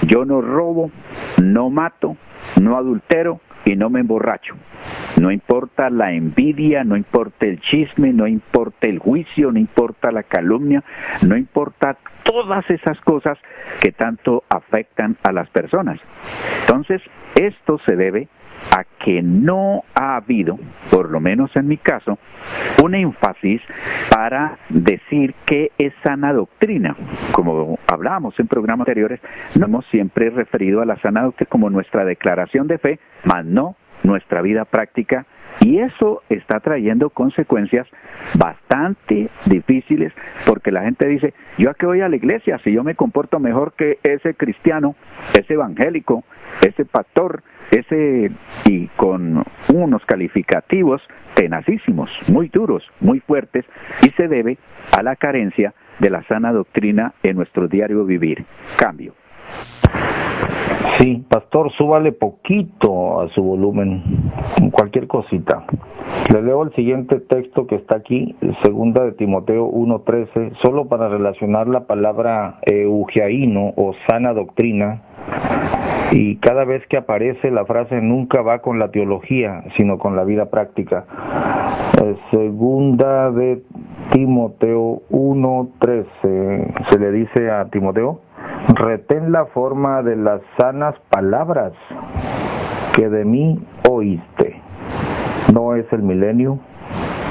yo no robo, no mato, no adultero y no me emborracho. No importa la envidia, no importa el chisme, no importa el juicio, no importa la calumnia, no importa todas esas cosas que tanto afectan a las personas. Entonces, esto se debe a que no ha habido, por lo menos en mi caso, un énfasis para decir qué es sana doctrina. Como hablábamos en programas anteriores, nos hemos siempre referido a la sana doctrina como nuestra declaración de fe, mas no nuestra vida práctica, y eso está trayendo consecuencias bastante difíciles, porque la gente dice, ¿yo a qué voy a la iglesia si yo me comporto mejor que ese cristiano, ese evangélico, ese pastor, y con unos calificativos tenacísimos, muy duros, muy fuertes, y se debe a la carencia de la sana doctrina en nuestro diario vivir? Cambio. Sí, pastor, súbale poquito a su volumen, cualquier cosita. Le leo el siguiente texto que está aquí, 2 de Timoteo 1:13, solo para relacionar la palabra eugiaino o sana doctrina, y cada vez que aparece la frase nunca va con la teología, sino con la vida práctica. 2 de Timoteo 1:13, se le dice a Timoteo, retén la forma de las sanas palabras que de mí oíste. No es el milenio,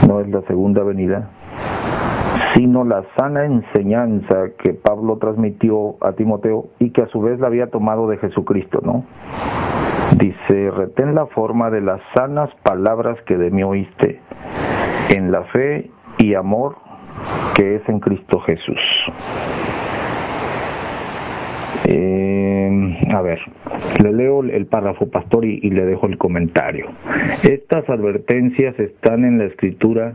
no es la segunda venida, sino la sana enseñanza que Pablo transmitió a Timoteo y que a su vez la había tomado de Jesucristo, ¿no? Dice, retén la forma de las sanas palabras que de mí oíste, en la fe y amor que es en Cristo Jesús. A ver, le leo el párrafo, pastor, y le dejo el comentario. Estas advertencias están en la Escritura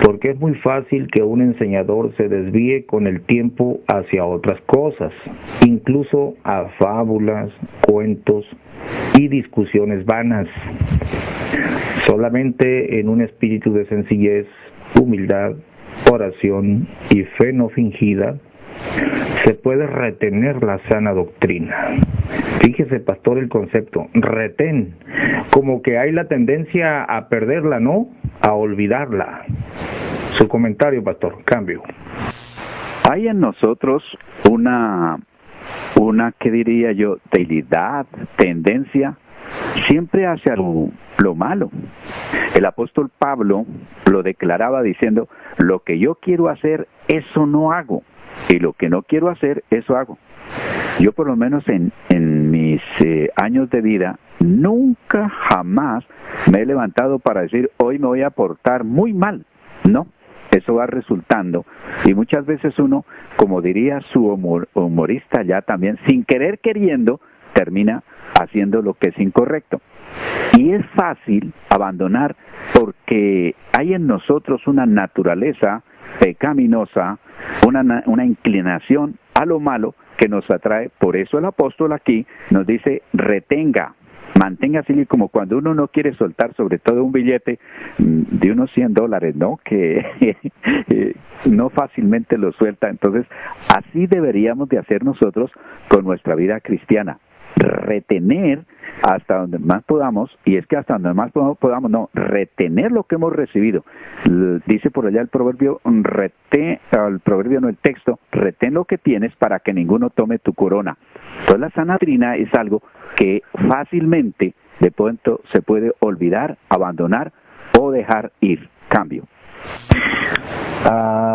porque es muy fácil que un enseñador se desvíe con el tiempo hacia otras cosas, incluso a fábulas, cuentos y discusiones vanas. Solamente en un espíritu de sencillez, humildad, oración y fe no fingida se puede retener la sana doctrina. Fíjese, pastor, el concepto, retén, como que hay la tendencia a perderla, ¿no? A olvidarla. Su comentario, pastor, cambio. Hay en nosotros una ¿qué diría yo? Debilidad, tendencia, siempre hacia lo malo. El apóstol Pablo lo declaraba diciendo, lo que yo quiero hacer, eso no hago, y lo que no quiero hacer, eso hago. Yo por lo menos en mis años de vida, nunca jamás me he levantado para decir, hoy me voy a portar muy mal. No, eso va resultando. Y muchas veces uno, como diría su humorista ya también, sin querer queriendo, termina haciendo lo que es incorrecto. Y es fácil abandonar porque hay en nosotros una naturaleza pecaminosa, una inclinación a lo malo que nos atrae. Por eso el apóstol aquí nos dice, retenga, mantenga así, como cuando uno no quiere soltar sobre todo un billete de unos $100, ¿no? Que no fácilmente lo suelta. Entonces, así deberíamos de hacer nosotros con nuestra vida cristiana. Retener hasta donde más podamos, y es que hasta donde más podamos, no, retener lo que hemos recibido. Dice por allá el proverbio, el texto, retén lo que tienes para que ninguno tome tu corona. Entonces la sana doctrina es algo que fácilmente de pronto se puede olvidar, abandonar o dejar ir. Cambio.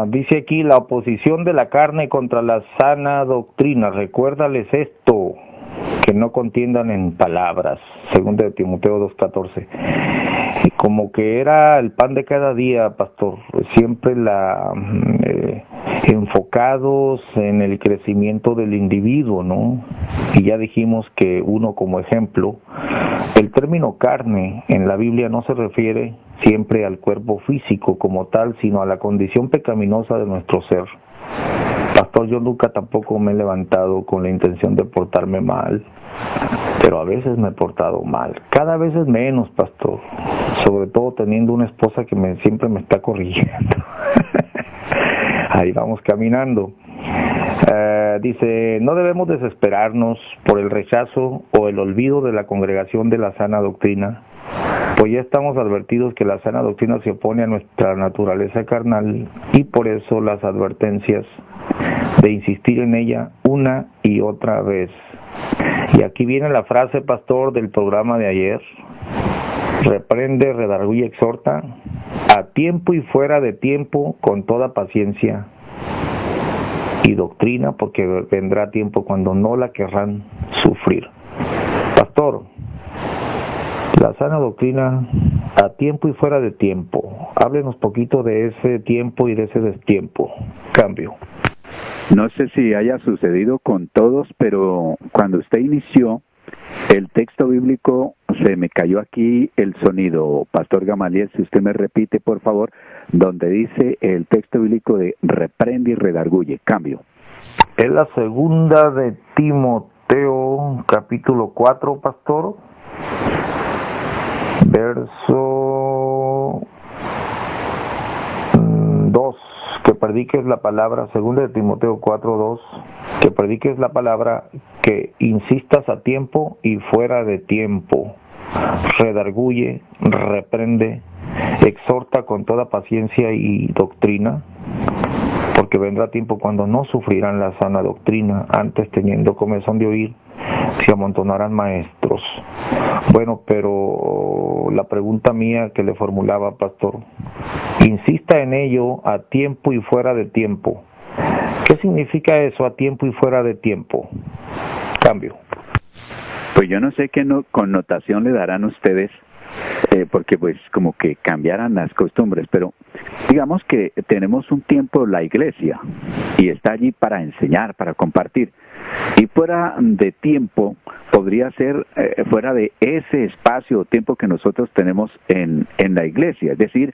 Dice aquí, la oposición de la carne contra la sana doctrina. Recuérdales esto, que no contiendan en palabras. 2 de Timoteo 2:14. Como que era el pan de cada día, pastor, siempre enfocados en el crecimiento del individuo, ¿no? Y ya dijimos que uno como ejemplo, el término carne en la Biblia no se refiere siempre al cuerpo físico como tal, sino a la condición pecaminosa de nuestro ser. Pastor, yo nunca tampoco me he levantado con la intención de portarme mal, pero a veces me he portado mal. Cada vez es menos, pastor, sobre todo teniendo una esposa que siempre me está corrigiendo. Ahí vamos caminando. Dice, no debemos desesperarnos por el rechazo o el olvido de la congregación de la sana doctrina, pues ya estamos advertidos que la sana doctrina se opone a nuestra naturaleza carnal y por eso las advertencias de insistir en ella una y otra vez. Y aquí viene la frase, pastor, del programa de ayer: reprende, redarguye y exhorta a tiempo y fuera de tiempo con toda paciencia y doctrina, porque vendrá tiempo cuando no la querrán sufrir. Pastor, la sana doctrina a tiempo y fuera de tiempo. Háblenos poquito de ese tiempo y de ese destiempo. Cambio. No sé si haya sucedido con todos, pero cuando usted inició el texto bíblico se me cayó aquí el sonido. Pastor Gamaliel, si usted me repite, por favor, donde dice el texto bíblico de reprende y redarguye. Cambio. Es la segunda de Timoteo, capítulo 4, pastor. Verso 2, que prediques la palabra, segunda de Timoteo 4:2, que prediques la palabra, que insistas a tiempo y fuera de tiempo, redarguye, reprende, exhorta con toda paciencia y doctrina, porque vendrá tiempo cuando no sufrirán la sana doctrina, antes teniendo comezón de oír, se amontonarán maestros. Bueno, pero la pregunta mía que le formulaba, pastor, insista en ello a tiempo y fuera de tiempo. ¿Qué significa eso, a tiempo y fuera de tiempo? Cambio. Pues yo no sé qué connotación le darán ustedes, porque pues como que cambiaran las costumbres, pero digamos que tenemos un tiempo la iglesia y está allí para enseñar, para compartir, y fuera de tiempo podría ser fuera de ese espacio o tiempo que nosotros tenemos en la iglesia, es decir,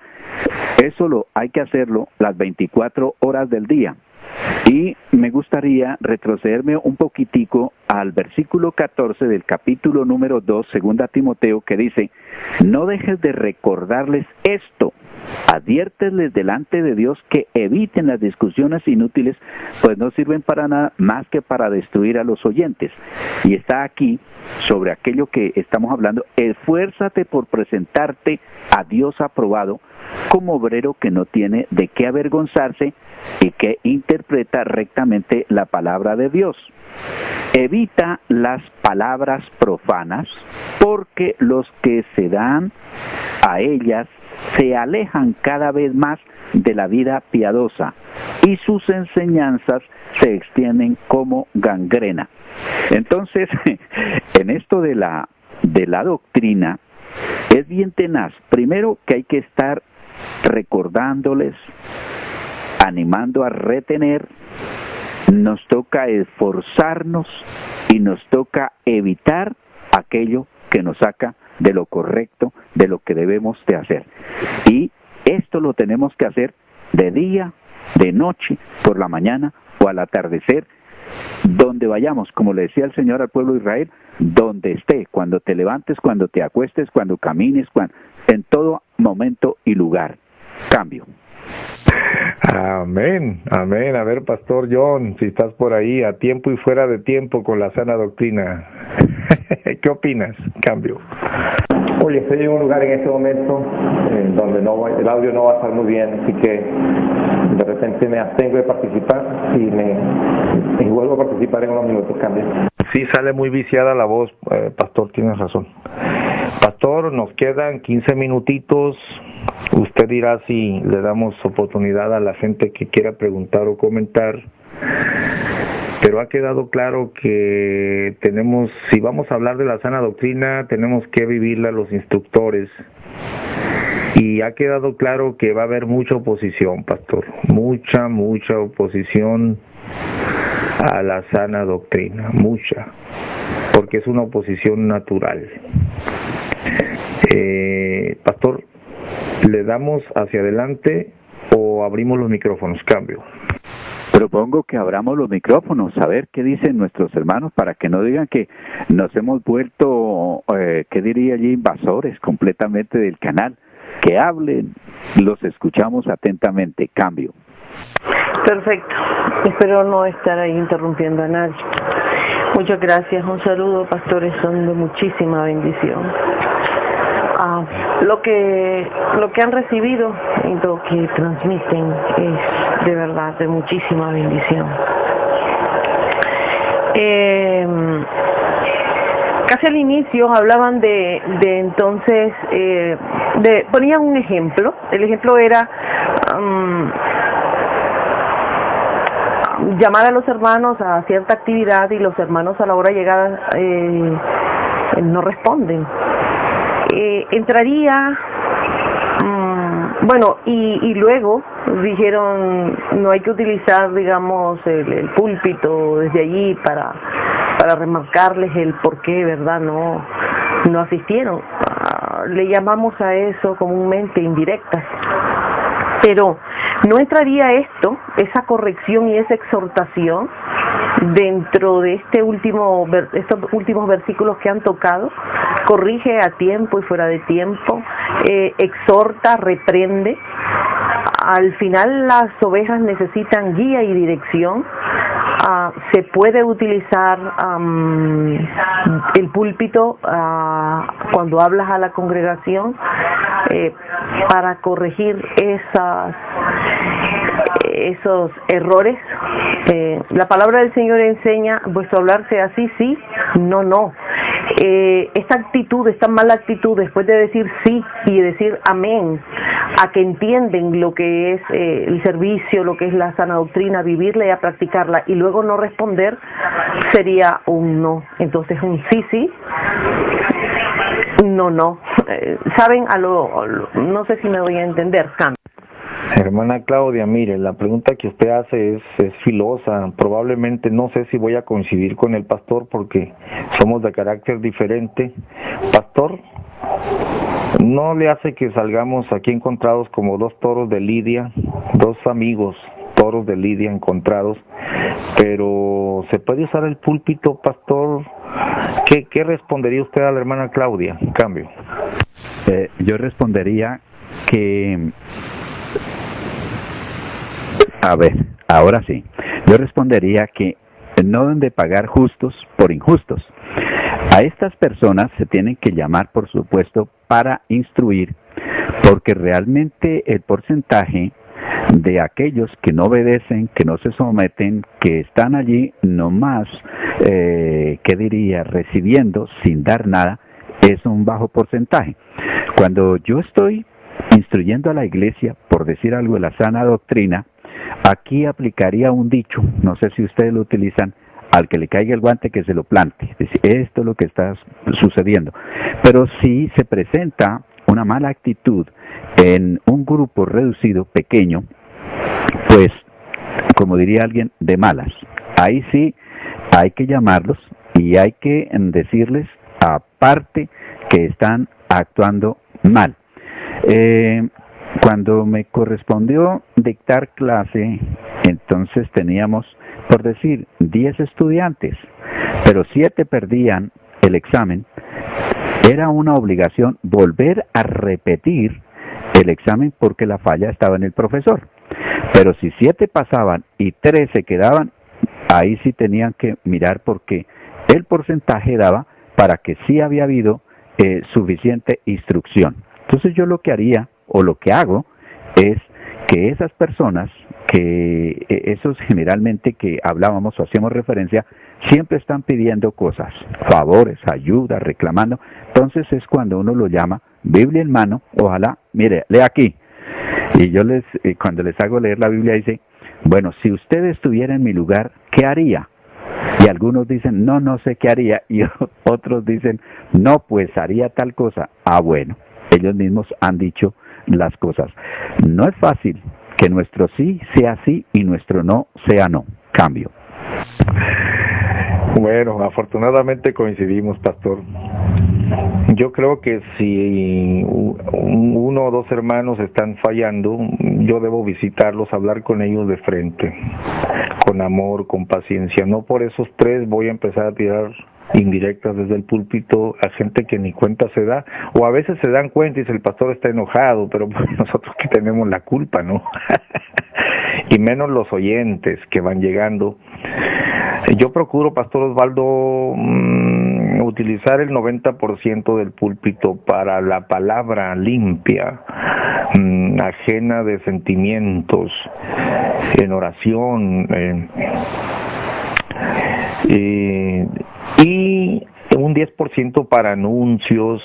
eso hay que hacerlo las 24 horas del día. Y me gustaría retrocederme un poquitico al versículo 14 del capítulo número 2, segunda Timoteo, que dice: no dejes de recordarles esto, adviérteles delante de Dios que eviten las discusiones inútiles, pues no sirven para nada más que para destruir a los oyentes. Y está aquí, sobre aquello que estamos hablando: esfuérzate por presentarte a Dios aprobado, como obrero que no tiene de qué avergonzarse y que interpreta rectamente la palabra de Dios. Evita las palabras profanas, porque los que se dan a ellas se alejan cada vez más de la vida piadosa y sus enseñanzas se extienden como gangrena. Entonces, en esto de la doctrina es bien tenaz. Primero que hay que estar recordándoles, animando a retener, nos toca esforzarnos y nos toca evitar aquello que nos saca de lo correcto, de lo que debemos de hacer. Y esto lo tenemos que hacer de día, de noche, por la mañana o al atardecer, donde vayamos, como le decía el Señor al pueblo de Israel, donde esté, cuando te levantes, cuando te acuestes, cuando camines, en todo momento y lugar. Cambio. Amén, amén. A ver, Pastor John, si estás por ahí, a tiempo y fuera de tiempo con la sana doctrina. ¿Qué opinas? Cambio. Oye, estoy en un lugar en este momento donde el audio no va a estar muy bien, así que de repente me abstengo de participar y vuelvo a participar en unos minutos. Cambio. Sí, sale muy viciada la voz, Pastor, tienes razón. Pastor, nos quedan 15 minutitos. Usted dirá si le damos oportunidad a la gente que quiera preguntar o comentar. Pero ha quedado claro que si vamos a hablar de la sana doctrina, tenemos que vivirla los instructores. Y ha quedado claro que va a haber mucha oposición, Pastor. Mucha oposición a la sana doctrina. Mucha. Porque es una oposición natural. Pastor, ¿le damos hacia adelante o abrimos los micrófonos? Cambio. Propongo que abramos los micrófonos, a ver qué dicen nuestros hermanos, para que no digan que nos hemos vuelto, ¿qué diría allí? Invasores completamente del canal. Que hablen, los escuchamos atentamente. Cambio. Perfecto. Espero no estar ahí interrumpiendo a nadie. Muchas gracias. Un saludo, pastores, son de muchísima bendición. Lo que han recibido y lo que transmiten es de verdad de muchísima bendición. Casi al inicio hablaban de entonces, ponían un ejemplo. El ejemplo era llamar a los hermanos a cierta actividad y los hermanos a la hora llegada no responden. Entraría, bueno, y luego dijeron no hay que utilizar, digamos, el púlpito desde allí para remarcarles el por qué, ¿verdad? No asistieron. Le llamamos a eso comúnmente indirectas. Pero ¿no entraría esa corrección y esa exhortación dentro de estos últimos versículos que han tocado? Corrige a tiempo y fuera de tiempo, exhorta, reprende. Al final las ovejas necesitan guía y dirección. Se puede utilizar el púlpito cuando hablas a la congregación para corregir esos errores. La palabra del Señor enseña: vuestro hablar sea así, sí, no. Esta mala actitud, después de decir sí y decir amén, a que entienden lo que es el servicio, lo que es la sana doctrina, vivirla y a practicarla, y luego no responder, sería un no. Entonces un sí, no. ¿Saben? No sé si me voy a entender. Hermana Claudia, mire, la pregunta que usted hace es filosa. Probablemente no sé si voy a coincidir con el pastor porque somos de carácter diferente. Pastor, ¿no le hace que salgamos aquí encontrados como dos toros de lidia, dos amigos toros de lidia encontrados? Pero ¿se puede usar el púlpito, pastor? ¿Qué respondería usted a la hermana Claudia? En cambio, yo respondería que... A ver, ahora sí. Yo respondería que no deben de pagar justos por injustos. A estas personas se tienen que llamar, por supuesto, para instruir, porque realmente el porcentaje de aquellos que no obedecen, que no se someten, que están allí nomás, recibiendo sin dar nada, es un bajo porcentaje. Cuando yo estoy instruyendo a la iglesia, por decir algo de la sana doctrina, aquí aplicaría un dicho, no sé si ustedes lo utilizan: al que le caiga el guante que se lo plante. Es decir, esto es lo que está sucediendo. Pero si se presenta una mala actitud en un grupo reducido, pequeño, pues, como diría alguien, de malas. Ahí sí hay que llamarlos y hay que decirles aparte que están actuando mal. Cuando me correspondió dictar clase, entonces teníamos, por decir, 10 estudiantes, pero 7 perdían el examen. Era una obligación volver a repetir el examen porque la falla estaba en el profesor. Pero si 7 pasaban y 3 se quedaban, ahí sí tenían que mirar porque el porcentaje daba para que sí había habido suficiente instrucción. Entonces yo lo que haría, o lo que hago, es que esas personas, que esos generalmente que hablábamos o hacíamos referencia, siempre están pidiendo cosas, favores, ayuda, reclamando. Entonces es cuando uno lo llama, Biblia en mano, ojalá, mire, lea aquí. Y yo cuando les hago leer la Biblia, dice, bueno, si usted estuviera en mi lugar, ¿qué haría? Y algunos dicen, no sé qué haría, y otros dicen, no, pues haría tal cosa. Bueno, ellos mismos han dicho las cosas. No es fácil que nuestro sí sea sí y nuestro no sea no. Cambio. Bueno, afortunadamente coincidimos, pastor. Yo creo que si uno o dos hermanos están fallando, yo debo visitarlos, hablar con ellos de frente, con amor, con paciencia. No por esos 3 voy a empezar a tirar indirectas desde el púlpito a gente que ni cuenta se da, o a veces se dan cuenta y dice, el pastor está enojado, pero pues nosotros que tenemos la culpa, ¿no? y menos los oyentes que van llegando. Yo procuro, Pastor Osvaldo, utilizar el 90% del púlpito para la palabra limpia, ajena de sentimientos, en oración, y un 10% para anuncios,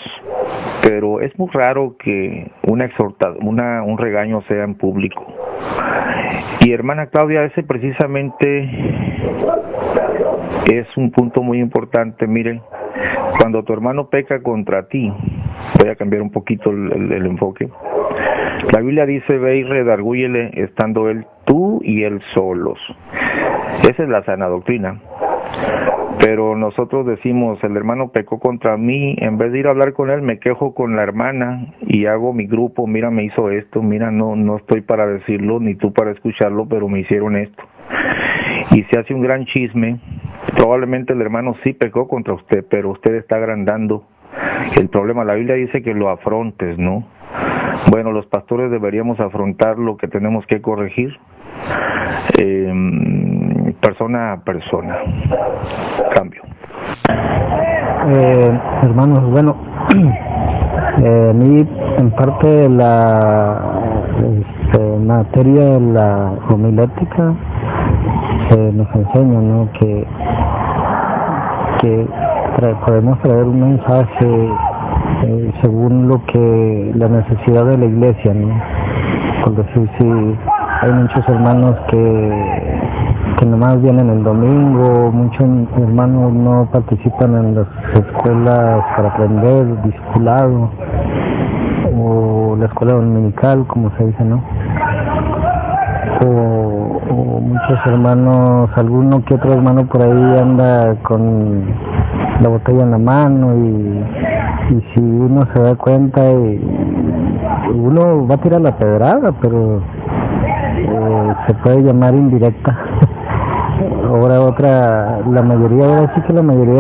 pero es muy raro que un regaño sea en público. Y hermana Claudia, ese precisamente es un punto muy importante. Mire, cuando tu hermano peca contra ti, voy a cambiar un poquito el enfoque. La Biblia dice: ve y redargúyele estando él, tú y él solos. Esa es la sana doctrina. Pero nosotros decimos: el hermano pecó contra mí, en vez de ir a hablar con él, me quejo con la hermana y hago mi grupo. Mira, me hizo esto, mira, no estoy para decirlo, ni tú para escucharlo, pero me hicieron esto. Y se hace un gran chisme. Probablemente el hermano sí pecó contra usted, pero usted está agrandando el problema. La Biblia dice que lo afrontes, ¿no? Bueno, los pastores deberíamos afrontar lo que tenemos que corregir, persona a persona. Cambio. Hermanos, bueno, a mí en parte de la materia de la homilética nos enseña, ¿no?, que podemos traer un mensaje según lo que la necesidad de la iglesia, ¿no? Por decir, si hay muchos hermanos que nomás vienen el domingo, muchos hermanos no participan en las escuelas para aprender, discipulado, o la escuela dominical, como se dice, ¿no? O muchos hermanos, alguno que otro hermano por ahí anda con la botella en la mano, y si uno se da cuenta, uno va a tirar la pedrada, pero se puede llamar indirecta. Ahora la mayoría de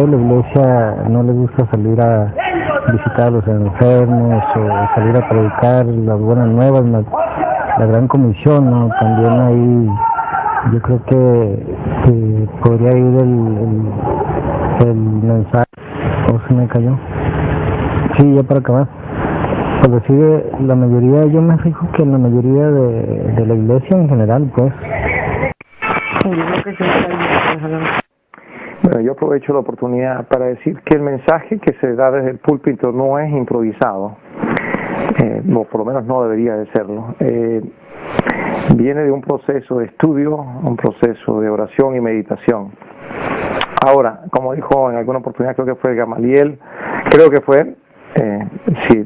la iglesia no le gusta salir a visitar a los enfermos o salir a predicar las buenas nuevas, la gran comisión, ¿no? También ahí yo creo que podría ir el mensaje. ¿O se me cayó? Sí, ya para acabar. Pues decide, la mayoría, yo me fijo que en la mayoría de la iglesia en general, pues. Bueno, yo aprovecho la oportunidad para decir que el mensaje que se da desde el púlpito no es improvisado, no, por lo menos no debería de serlo. Viene de un proceso de estudio, un proceso de oración y meditación. Ahora, como dijo en alguna oportunidad, creo que fue Gamaliel, si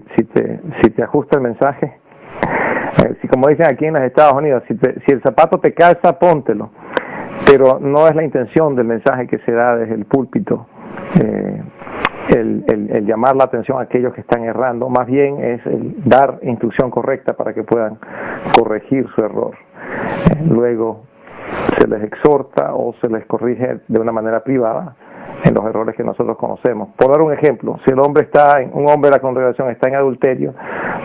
te ajusta el mensaje, si como dicen aquí en los Estados Unidos, si el zapato te calza, póntelo. Pero no es la intención del mensaje que se da desde el púlpito el llamar la atención a aquellos que están errando, más bien es el dar instrucción correcta para que puedan corregir su error. Luego se les exhorta o se les corrige de una manera privada en los errores que nosotros conocemos. Por dar un ejemplo, si un hombre de la congregación está en adulterio,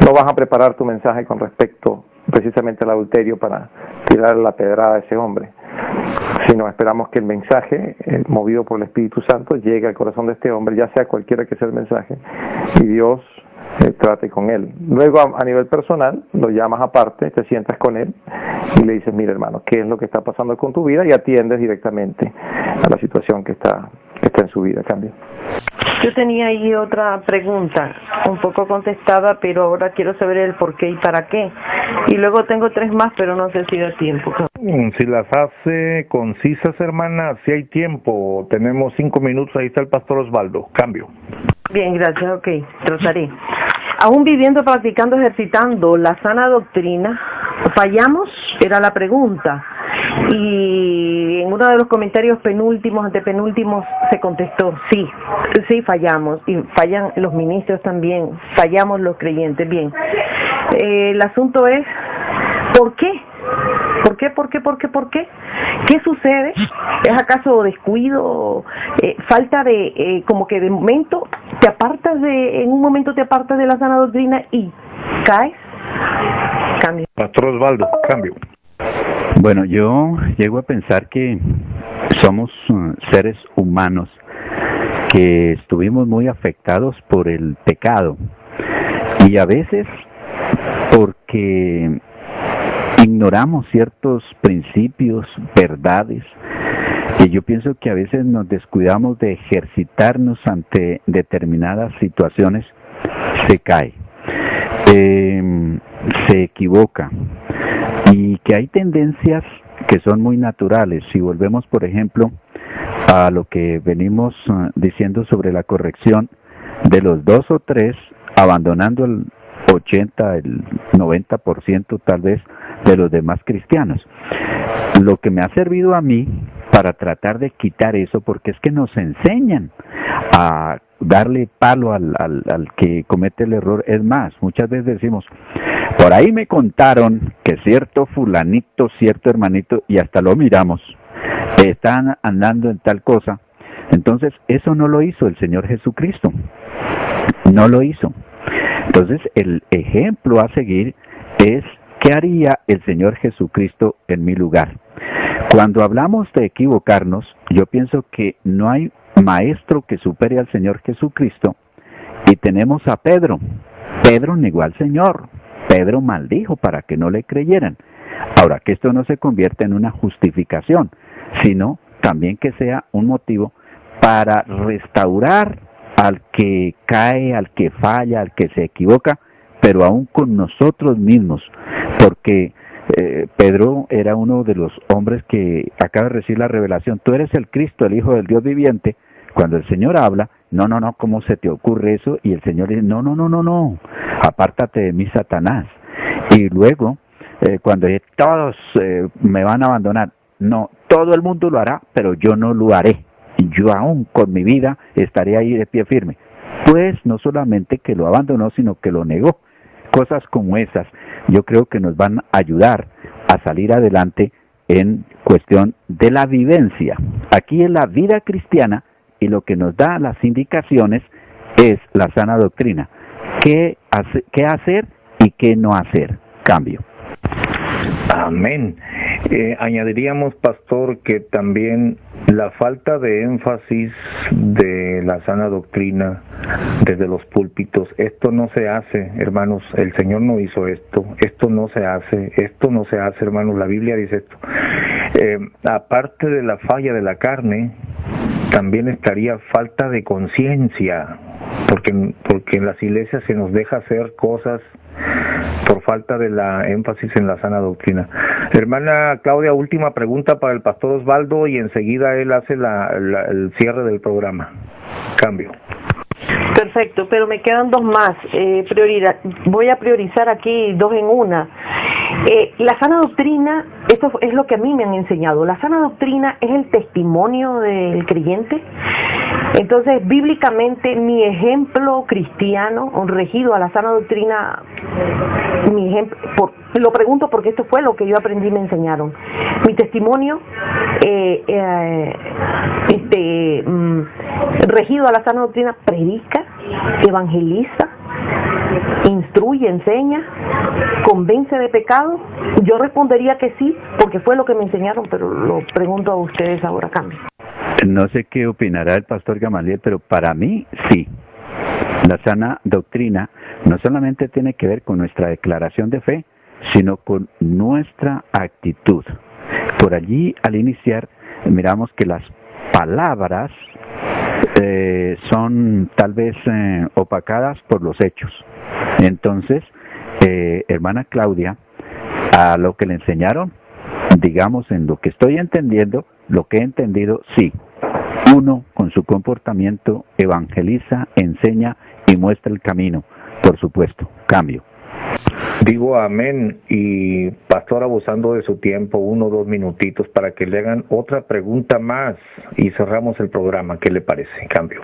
no vas a preparar tu mensaje con respecto precisamente al adulterio para tirar la pedrada a ese hombre, sino esperamos que el mensaje, movido por el Espíritu Santo, llegue al corazón de este hombre, ya sea cualquiera que sea el mensaje, y Dios trate con él. Luego, a nivel personal, lo llamas aparte, te sientas con él y le dices: mira, hermano, ¿qué es lo que está pasando con tu vida? Y atiendes directamente a la situación que está en su vida. Cambio. Yo tenía ahí otra pregunta, un poco contestada, pero ahora quiero saber el por qué y para qué. Y luego tengo 3 más, pero no sé si da tiempo. Si las hace concisas, hermana, si hay tiempo. Tenemos 5 minutos, ahí está el pastor Osvaldo. Cambio. Bien, gracias, ok, trataré. Aún viviendo, practicando, ejercitando la sana doctrina, ¿fallamos? Era la pregunta. Y en uno de los comentarios antepenúltimos, se contestó: sí fallamos, y fallan los ministros también, fallamos los creyentes. Bien, el asunto es, ¿por qué? ¿Por qué? ¿Qué sucede? ¿Es acaso descuido? Falta de, como que de momento en un momento te apartas de la sana doctrina y caes? Cambio. Pastor Osvaldo, cambio. Bueno, yo llego a pensar que somos seres humanos que estuvimos muy afectados por el pecado y a veces porque ignoramos ciertos principios, verdades, y yo pienso que a veces nos descuidamos de ejercitarnos ante determinadas situaciones, se cae, se equivoca, y que hay tendencias que son muy naturales. Si volvemos, por ejemplo, a lo que venimos diciendo sobre la corrección de los 2 o 3, abandonando el 80, el 90% tal vez de los demás cristianos. Lo que me ha servido a mí para tratar de quitar eso, porque es que nos enseñan a darle palo al que comete el error. Es más, muchas veces decimos, por ahí me contaron que cierto fulanito, cierto hermanito, y hasta lo miramos, están andando en tal cosa. Entonces, eso no lo hizo el Señor Jesucristo, no lo hizo. Entonces, el ejemplo a seguir es ¿qué haría el Señor Jesucristo en mi lugar? Cuando hablamos de equivocarnos, yo pienso que no hay maestro que supere al Señor Jesucristo, y tenemos a Pedro. Pedro negó al Señor, Pedro maldijo para que no le creyeran. Ahora, que esto no se convierta en una justificación, sino también que sea un motivo para restaurar al que cae, al que falla, al que se equivoca, pero aún con nosotros mismos, porque Pedro era uno de los hombres que acaba de recibir la revelación, tú eres el Cristo, el Hijo del Dios viviente. Cuando el Señor habla, no, ¿cómo se te ocurre eso? Y el Señor dice, no, apártate de mí, Satanás. Y luego, cuando todos me van a abandonar, no, todo el mundo lo hará, pero yo no lo haré. Yo aún con mi vida estaré ahí de pie firme. Pues no solamente que lo abandonó, sino que lo negó. Cosas como esas yo creo que nos van a ayudar a salir adelante en cuestión de la vivencia. Aquí es la vida cristiana, y lo que nos da las indicaciones es la sana doctrina. ¿Qué hacer y qué no hacer? Cambio. Amén. Añadiríamos, pastor, que también la falta de énfasis de la sana doctrina desde los púlpitos, esto no se hace, hermanos, el Señor no hizo esto no se hace, hermanos, la Biblia dice esto. Aparte de la falla de la carne, también estaría falta de conciencia, porque en las iglesias se nos deja hacer cosas por falta de la énfasis en la sana doctrina. Hermana Claudia, última pregunta para el pastor Osvaldo, y enseguida él hace el cierre del programa. Cambio. Perfecto, pero me quedan 2 más. Voy a priorizar aquí 2 en una. La sana doctrina, esto es lo que a mí me han enseñado. La sana doctrina es el testimonio del creyente. Entonces, bíblicamente, mi ejemplo cristiano, regido a la sana doctrina, lo pregunto porque esto fue lo que yo aprendí y me enseñaron. Mi testimonio, regido a la sana doctrina, predica, evangeliza, instruye, enseña, convence de pecado. Yo respondería que sí, porque fue lo que me enseñaron, pero lo pregunto a ustedes ahora. Cambio. No sé qué opinará el pastor Gamaliel, pero para mí sí. La sana doctrina no solamente tiene que ver con nuestra declaración de fe, sino con nuestra actitud. Por allí, al iniciar, miramos que las palabras son tal vez opacadas por los hechos. Entonces, hermana Claudia, a lo que le enseñaron, digamos, en lo que estoy entendiendo, lo que he entendido, sí. Uno, con su comportamiento, evangeliza, enseña y muestra el camino. Por supuesto, cambio. Digo amén, y pastor, abusando de su tiempo, 1 o 2 minutitos para que le hagan otra pregunta más y cerramos el programa. ¿Qué le parece? Cambio.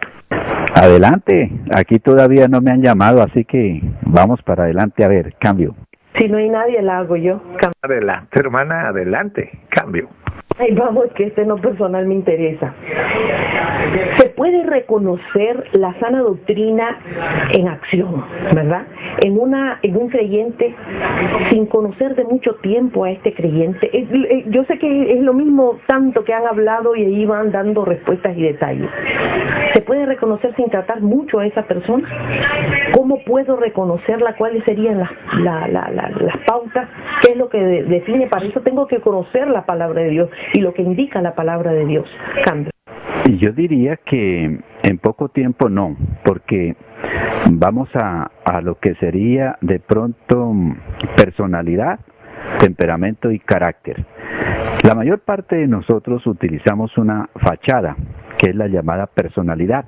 Adelante, aquí todavía no me han llamado, así que vamos para adelante. A ver, cambio. Si no hay nadie, la hago yo. Cambio. Adelante, hermana, adelante. Cambio. Ay, vamos, que este no personal me interesa. Se puede reconocer la sana doctrina en acción, ¿verdad? En un creyente, sin conocer de mucho tiempo a este creyente. Yo sé que es lo mismo tanto que han hablado y ahí van dando respuestas y detalles. ¿Se puede reconocer sin tratar mucho a esa persona? ¿Cómo puedo reconocerla? ¿Cuáles serían las pautas? ¿Qué es lo que define? Para eso tengo que conocer la palabra de Dios y lo que indica la palabra de Dios. Cambio. Yo diría que en poco tiempo no, porque vamos a lo que sería de pronto personalidad, temperamento y carácter. La mayor parte de nosotros utilizamos una fachada, que es la llamada personalidad.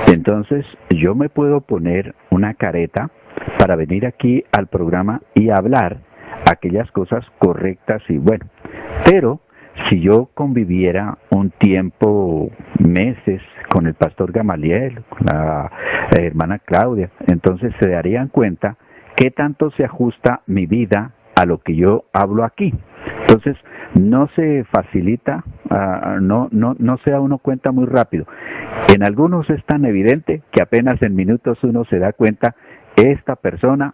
Entonces yo me puedo poner una careta para venir aquí al programa y hablar aquellas cosas correctas y bueno, pero si yo conviviera un tiempo, meses, con el pastor Gamaliel, con la hermana Claudia, entonces se darían cuenta qué tanto se ajusta mi vida a lo que yo hablo aquí. Entonces no se facilita, no se da uno cuenta muy rápido. En algunos es tan evidente que apenas en minutos uno se da cuenta, esta persona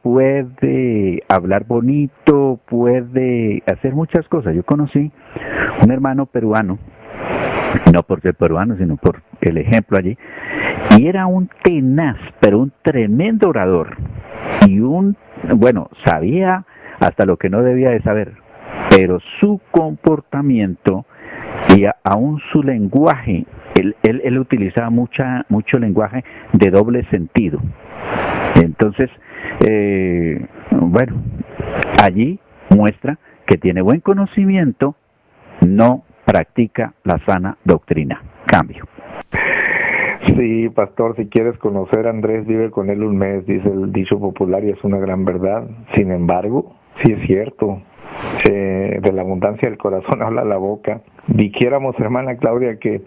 puede hablar bonito, puede hacer muchas cosas. Yo conocí un hermano peruano, no por ser peruano, sino por el ejemplo allí, y era un tenaz, pero un tremendo orador, y sabía hasta lo que no debía de saber, pero su comportamiento y aún su lenguaje, él utilizaba mucho lenguaje de doble sentido. Entonces, allí muestra que tiene buen conocimiento, no practica la sana doctrina. Cambio. Sí, pastor, si quieres conocer a Andrés, vive con él un mes, dice el dicho popular, y es una gran verdad. Sin embargo, sí es cierto, de la abundancia del corazón habla la boca. Dijéramos, hermana Claudia, que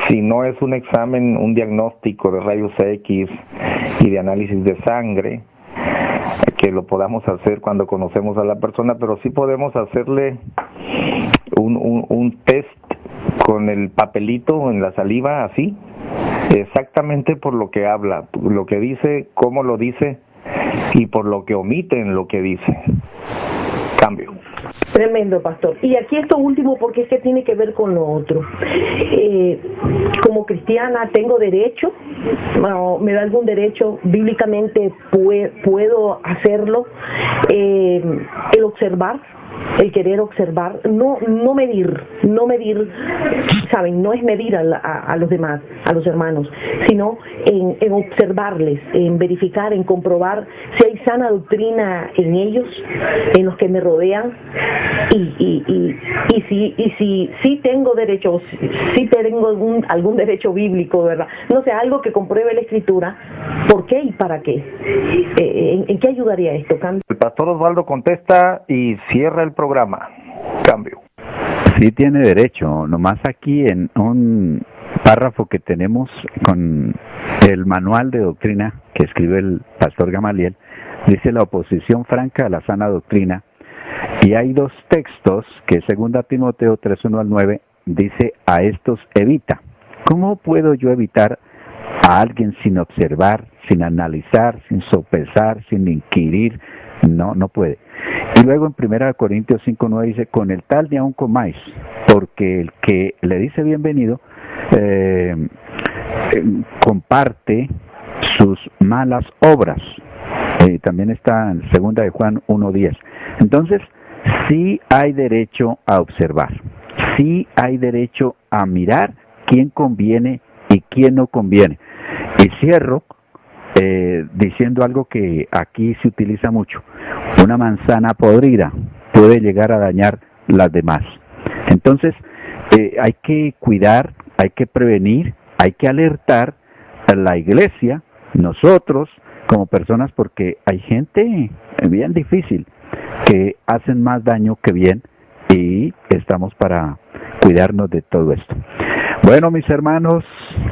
si no es un examen, un diagnóstico de rayos X y de análisis de sangre, que lo podamos hacer cuando conocemos a la persona, pero sí podemos hacerle un test con el papelito en la saliva, así, exactamente por lo que habla, lo que dice, cómo lo dice y por lo que omite en lo que dice. Cambio. Tremendo, pastor. Y aquí esto último, porque es que tiene que ver con lo otro. Como cristiana, ¿tengo derecho? ¿Me da algún derecho? Bíblicamente puedo hacerlo. El observar, el querer observar, no medir, ¿saben? No es medir a los demás, a los hermanos, sino en observarles, en verificar, en comprobar si hay sana doctrina en ellos, en los que me rodean, y si tengo derecho, si tengo algún derecho bíblico, ¿verdad? No sé, algo que compruebe la Escritura, ¿por qué y para qué? ¿En qué ayudaría esto? Cambio. El pastor Osvaldo contesta y cierra el programa. Cambio. Sí tiene derecho, nomás aquí en un párrafo que tenemos con el manual de doctrina que escribe el pastor Gamaliel, dice la oposición franca a la sana doctrina, y hay dos textos que 2 Timoteo 3:1 al 9 dice: a estos evita. ¿Cómo puedo yo evitar a alguien sin observar, sin analizar, sin sopesar, sin inquirir? No puede. Y luego en 1 Corintios 5:9 dice: con el tal ni aun comáis, porque el que le dice bienvenido comparte sus malas obras. También está en 2 de Juan 1:10. Entonces, sí hay derecho a observar, sí hay derecho a mirar quién conviene y quién no conviene. Y cierro diciendo algo que aquí se utiliza mucho: una manzana podrida puede llegar a dañar las demás. Entonces hay que cuidar, hay que prevenir, hay que alertar a la iglesia, nosotros como personas, porque hay gente bien difícil que hacen más daño que bien, y estamos para cuidarnos de todo esto. Bueno, mis hermanos,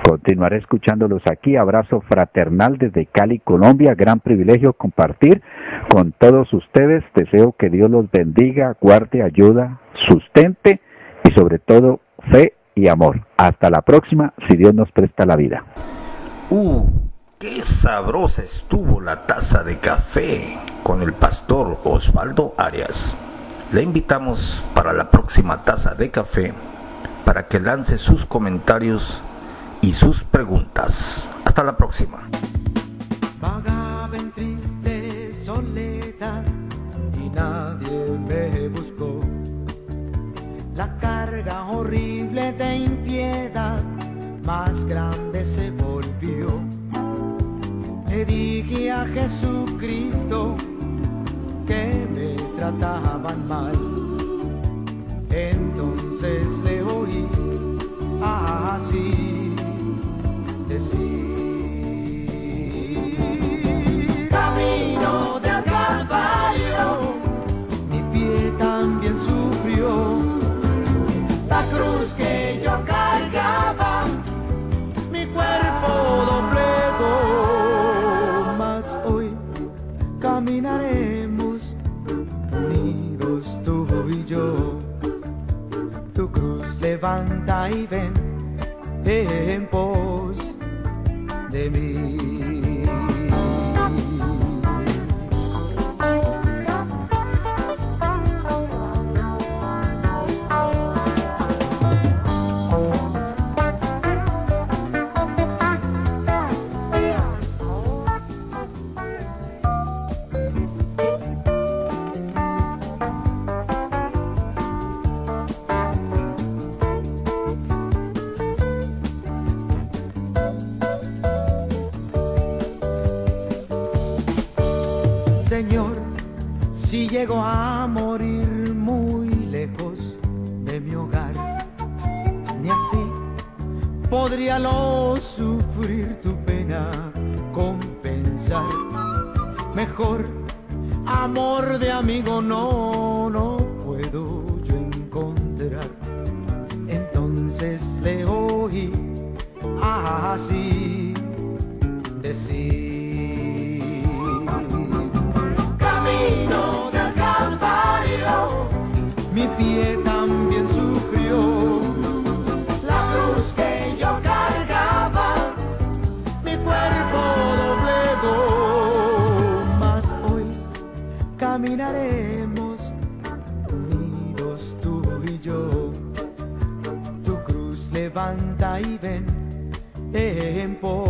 continuaré escuchándolos aquí. Abrazo fraternal desde Cali, Colombia. Gran privilegio compartir con todos ustedes. Deseo que Dios los bendiga, guarde, ayuda, sustente y sobre todo fe y amor. Hasta la próxima, si Dios nos presta la vida. Qué sabrosa estuvo la taza de café con el pastor Osvaldo Arias. Le invitamos para la próxima taza de café para que lance sus comentarios y sus preguntas. Hasta la próxima. Vagaba en triste soledad y nadie me buscó. La carga horrible de impiedad más grande se volvió. Le dije a Jesucristo que me trataban mal. Entonces le oí así decir: camino del Calvario, mi pie también sufrió. La cruz que yo cargaba, mi cuerpo doblegó. Mas hoy caminaremos unidos tú y yo. Tu cruz levanta y ven en pos de mí. Señor, si llego a morir muy lejos de mi hogar, ni así podría lo sufrir tu pena compensar. Mejor amor de amigo no puedo yo encontrar. Entonces le oí así decir: camino del Calvario, mi pie también sufrió. La cruz que yo cargaba, mi cuerpo doblegó. Mas hoy caminaremos unidos tú y yo. Tu cruz levanta y ven en pos